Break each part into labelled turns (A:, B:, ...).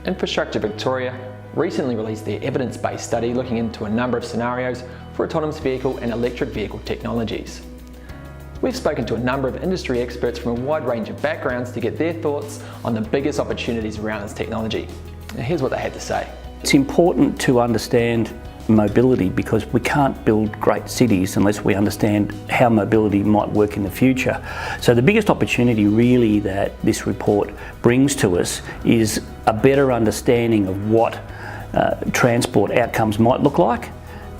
A: Infrastructure Victoria recently released their evidence-based study looking into a number of scenarios for autonomous vehicle and electric vehicle technologies. We've spoken to a number of industry experts from a wide range of backgrounds to get their thoughts on the biggest opportunities around this technology. Now here's what they had to say.
B: It's important to understand mobility because we can't build great cities unless we understand how mobility might work in the future. So the biggest opportunity really that this report brings to us is a better understanding of what transport outcomes might look like.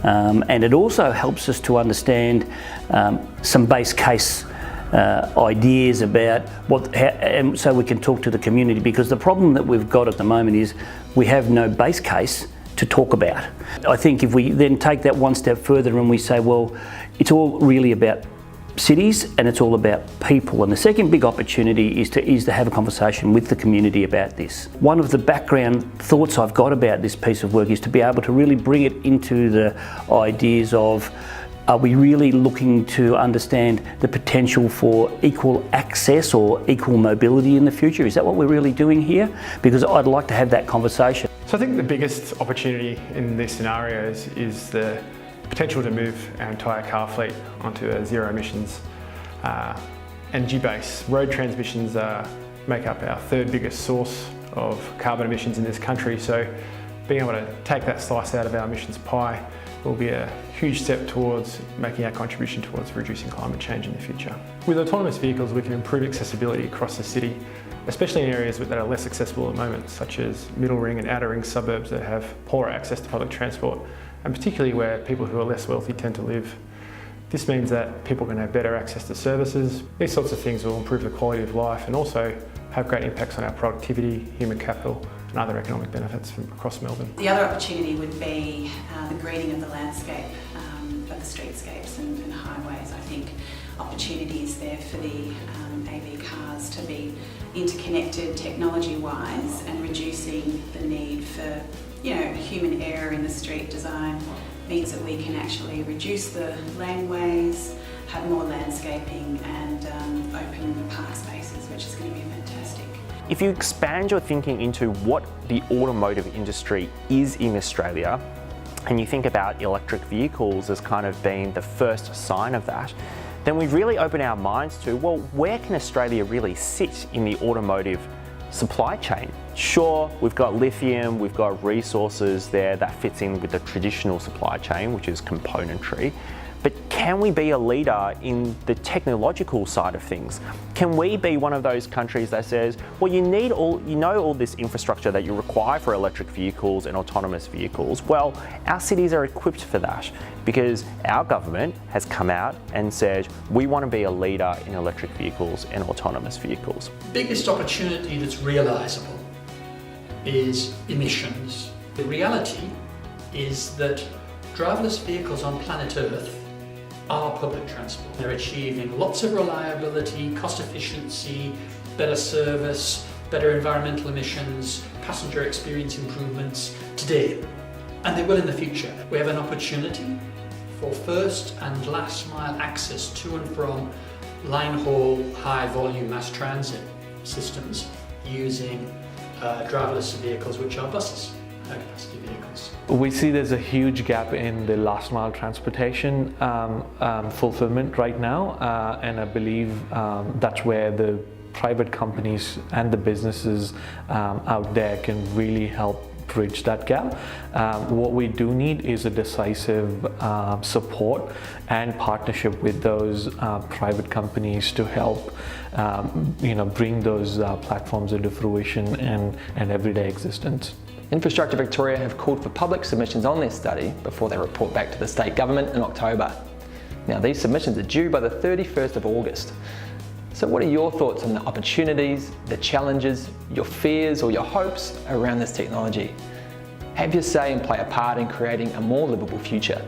B: And it also helps us to understand some base case ideas about and so we can talk to the community, because the problem that we've got at the moment is we have no base case to talk about. I think if we then take that one step further and we say, well, it's all really about cities and it's all about people. And the second big opportunity is to have a conversation with the community about this. One of the background thoughts I've got about this piece of work is to be able to really bring it into the ideas of, are we really looking to understand the potential for equal access or equal mobility in the future? Is that what we're really doing here? Because I'd like to have that conversation.
C: So I think the biggest opportunity in these scenarios is the potential to move our entire car fleet onto a zero emissions energy base. Road transmissions make up our third biggest source of carbon emissions in this country, so being able to take that slice out of our emissions pie will be a huge step towards making our contribution towards reducing climate change in the future. With autonomous vehicles, we can improve accessibility across the city, especially in areas that are less accessible at the moment, such as middle ring and outer ring suburbs that have poorer access to public transport, and particularly where people who are less wealthy tend to live. This means that people can have better access to services. These sorts of things will improve the quality of life and also have great impacts on our productivity, human capital, and other economic benefits from across Melbourne.
D: The other opportunity would be the greening of the landscape, of the streetscapes and highways. I think opportunities there for the AV cars to be interconnected technology-wise and reducing the need for human error in the street design means that we can actually reduce the laneways, have more landscaping and open park spaces, which is going to be fantastic.
E: If you expand your thinking into what the automotive industry is in Australia, and you think about electric vehicles as kind of being the first sign of that, then we really open our minds to, well, where can Australia really sit in the automotive supply chain? Sure, we've got lithium, we've got resources there that fits in with the traditional supply chain, which is componentry. But can we be a leader in the technological side of things? Can we be one of those countries that says, well, you need all this infrastructure that you require for electric vehicles and autonomous vehicles? Well, our cities are equipped for that because our government has come out and said, we want to be a leader in electric vehicles and autonomous vehicles.
F: The biggest opportunity that's realisable is emissions. The reality is that driverless vehicles on planet Earth are public transport. They're achieving lots of reliability, cost efficiency, better service, better environmental emissions, passenger experience improvements today, and they will in the future. We have an opportunity for first and last mile access to and from line haul, high volume mass transit systems using driverless vehicles, which are buses, high capacity vehicles.
G: We see there's a huge gap in the last mile transportation fulfillment right now, and I believe that's where the private companies and the businesses out there can really help bridge that gap. What we do need is a decisive support and partnership with those private companies to help bring those platforms into fruition and everyday existence.
A: Infrastructure Victoria have called for public submissions on their study before they report back to the state government in October. Now these submissions are due by the 31st of August. So what are your thoughts on the opportunities, the challenges, your fears or your hopes around this technology? Have your say and play a part in creating a more livable future.